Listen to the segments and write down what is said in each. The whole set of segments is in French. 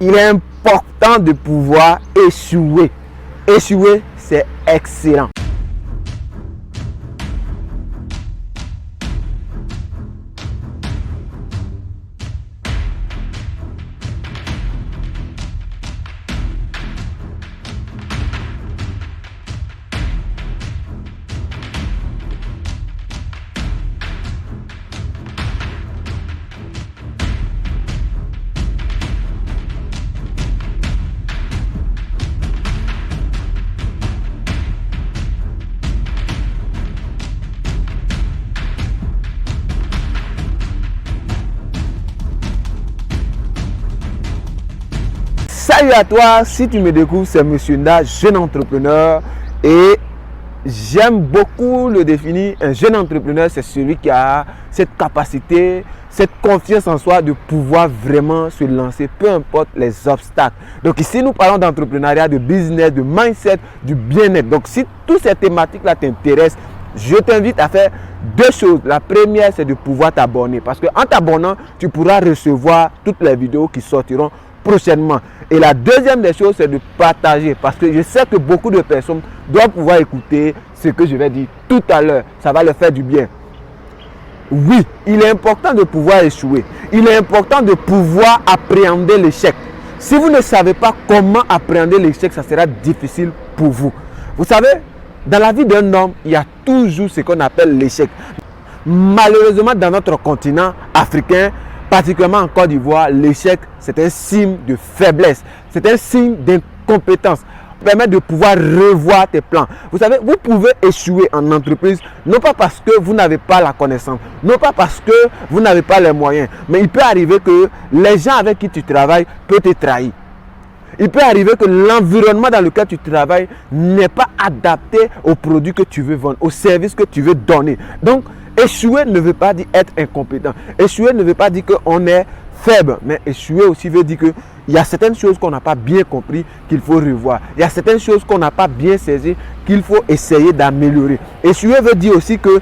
il est important de pouvoir échouer. Échouer, c'est excellent. Salut à toi, si tu me découvres, c'est Monsieur Nda, jeune entrepreneur, et j'aime beaucoup le définir. Un jeune entrepreneur, c'est celui qui a cette capacité, cette confiance en soi de pouvoir vraiment se lancer, peu importe les obstacles. Donc ici, nous parlons d'entrepreneuriat, de business, de mindset, du bien-être. Donc si toutes ces thématiques-là t'intéressent, je t'invite à faire deux choses. La première, c'est de pouvoir t'abonner, parce qu'en t'abonnant, tu pourras recevoir toutes les vidéos qui sortiront prochainement. Et la deuxième des choses, c'est de partager, parce que je sais que beaucoup de personnes doivent pouvoir écouter ce que je vais dire tout à l'heure. Ça va leur faire du bien. Oui, il est important de pouvoir échouer. Il est important de pouvoir appréhender l'échec. Si vous ne savez pas comment appréhender l'échec, ça sera difficile pour vous. Vous savez, dans la vie d'un homme, il y a toujours ce qu'on appelle l'échec. Malheureusement, dans notre continent africain, particulièrement en Côte d'Ivoire, l'échec, c'est un signe de faiblesse. C'est un signe d'incompétence. Ça permet de pouvoir revoir tes plans. Vous savez, vous pouvez échouer en entreprise, non pas parce que vous n'avez pas la connaissance, non pas parce que vous n'avez pas les moyens, mais il peut arriver que les gens avec qui tu travailles peuvent te trahir. Il peut arriver que l'environnement dans lequel tu travailles n'est pas adapté aux produits que tu veux vendre, aux services que tu veux donner. Donc, échouer ne veut pas dire être incompétent. Échouer ne veut pas dire qu'on est faible. Mais échouer aussi veut dire qu'il y a certaines choses qu'on n'a pas bien compris qu'il faut revoir. Il y a certaines choses qu'on n'a pas bien saisies qu'il faut essayer d'améliorer. Échouer veut dire aussi que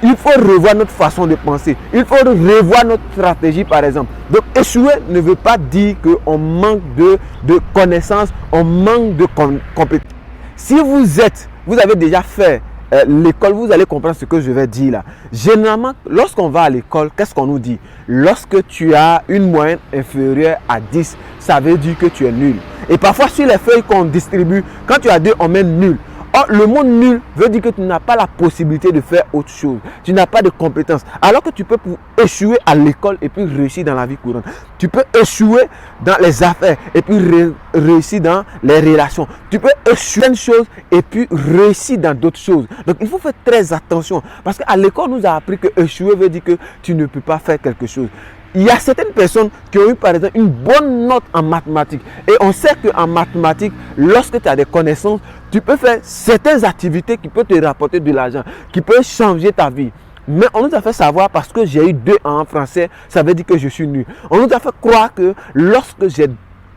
il faut revoir notre façon de penser. Il faut revoir notre stratégie, par exemple. Donc, échouer ne veut pas dire qu'on manque de connaissances, on manque de compétences. Si vous avez déjà fait l'école, vous allez comprendre ce que je vais dire là. Généralement, lorsqu'on va à l'école, qu'est-ce qu'on nous dit? Lorsque tu as une moyenne inférieure à 10, ça veut dire que tu es nul. Et parfois, sur les feuilles qu'on distribue, quand tu as 2, on met nul. Or, le mot nul veut dire que tu n'as pas la possibilité de faire autre chose. Tu n'as pas de compétences. Alors que tu peux échouer à l'école et puis réussir dans la vie courante. Tu peux échouer dans les affaires et puis réussir dans les relations. Tu peux échouer dans une chose et puis réussir dans d'autres choses. Donc, il faut faire très attention. Parce qu'à l'école, on nous a appris que échouer veut dire que tu ne peux pas faire quelque chose. Il y a certaines personnes qui ont eu par exemple une bonne note en mathématiques. Et on sait qu'en mathématiques, lorsque tu as des connaissances, tu peux faire certaines activités qui peuvent te rapporter de l'argent, qui peuvent changer ta vie. Mais on nous a fait savoir, parce que j'ai eu 2 en français, ça veut dire que je suis nul. On nous a fait croire que lorsque j'ai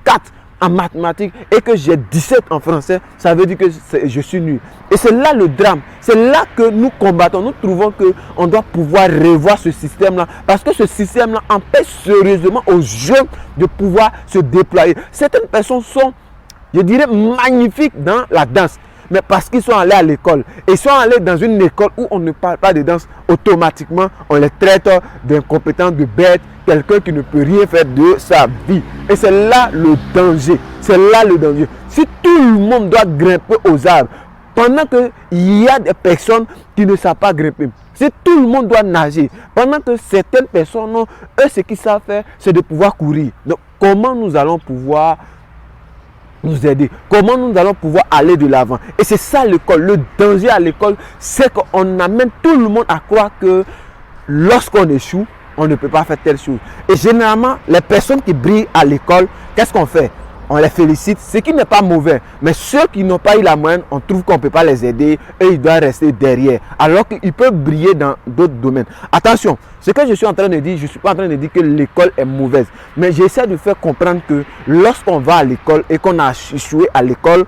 4 en mathématiques et que j'ai 17 en français, ça veut dire que je suis nul. Et c'est là le drame. C'est là que nous combattons. Nous trouvons qu'on doit pouvoir revoir ce système-là. Parce que ce système-là empêche sérieusement aux jeunes de pouvoir se déployer. Certaines personnes sont, je dirais, magnifiques dans la danse. Mais parce qu'ils sont allés à l'école. Et ils sont allés dans une école où on ne parle pas de danse, automatiquement, on les traite d'incompétents, de bêtes, quelqu'un qui ne peut rien faire de sa vie. Et c'est là le danger. C'est là le danger. Si tout le monde doit grimper aux arbres, pendant qu'il y a des personnes qui ne savent pas grimper, si tout le monde doit nager, pendant que certaines personnes, eux, ce qu'ils savent faire, c'est de pouvoir courir. Donc, comment nous allons pouvoir nous aider? Comment nous allons pouvoir aller de l'avant? Et c'est ça l'école. Le danger à l'école, c'est qu'on amène tout le monde à croire que lorsqu'on échoue, on ne peut pas faire telle chose. Et généralement, les personnes qui brillent à l'école, qu'est-ce qu'on fait? On les félicite, ce qui n'est pas mauvais. Mais ceux qui n'ont pas eu la moyenne, on trouve qu'on ne peut pas les aider et ils doivent rester derrière. Alors qu'ils peuvent briller dans d'autres domaines. Attention, ce que je suis en train de dire, je ne suis pas en train de dire que l'école est mauvaise. Mais j'essaie de faire comprendre que lorsqu'on va à l'école et qu'on a échoué à l'école,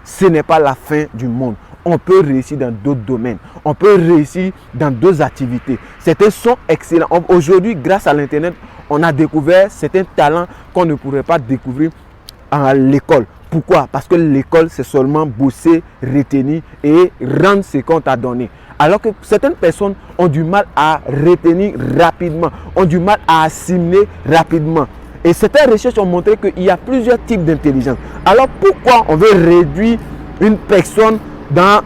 ce n'est pas la fin du monde. On peut réussir dans d'autres domaines. On peut réussir dans d'autres activités. Certains sont excellents. Aujourd'hui, grâce à l'Internet, on a découvert certains talents qu'on ne pourrait pas découvrir à l'école. Pourquoi? Parce que l'école, c'est seulement bosser, retenir et rendre ce qu'on t'a donné. Alors que certaines personnes ont du mal à retenir rapidement, ont du mal à assimiler rapidement. Et certaines recherches ont montré qu'il y a plusieurs types d'intelligence. Alors pourquoi on veut réduire une personne dans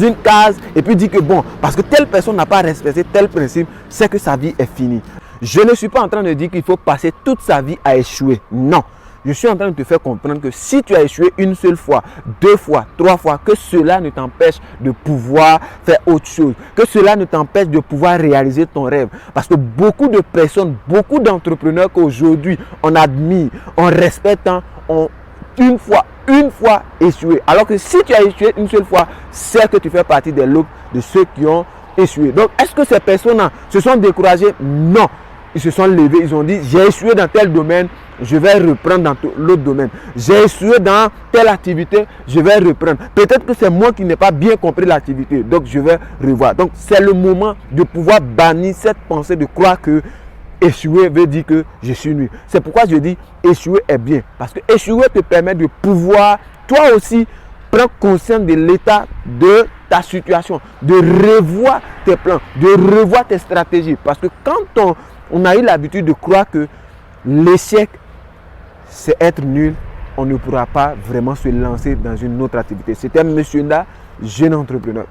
une case et puis dire que bon, parce que telle personne n'a pas respecté tel principe, c'est que sa vie est finie. Je ne suis pas en train de dire qu'il faut passer toute sa vie à échouer. Non. Je suis en train de te faire comprendre que si tu as échoué une seule fois, 2 fois, 3 fois, que cela ne t'empêche de pouvoir faire autre chose, que cela ne t'empêche de pouvoir réaliser ton rêve. Parce que beaucoup de personnes, beaucoup d'entrepreneurs qu'aujourd'hui on admire, on respecte, ont une fois échoué. Alors que si tu as échoué une seule fois, c'est que tu fais partie des lots de ceux qui ont échoué. Donc, est-ce que ces personnes-là se sont découragées? Non. Ils se sont levés, ils ont dit, j'ai échoué dans tel domaine, je vais reprendre dans l'autre domaine. J'ai échoué dans telle activité, je vais reprendre. Peut-être que c'est moi qui n'ai pas bien compris l'activité, donc je vais revoir. Donc c'est le moment de pouvoir bannir cette pensée de croire que échouer veut dire que je suis nul. C'est pourquoi je dis échouer est bien. Parce que échouer te permet de pouvoir, toi aussi, prendre conscience de l'état de ta situation, de revoir tes plans, de revoir tes stratégies. Parce que quand on a eu l'habitude de croire que l'échec, c'est être nul, on ne pourra pas vraiment se lancer dans une autre activité. C'était Monsieur Nda, jeune entrepreneur.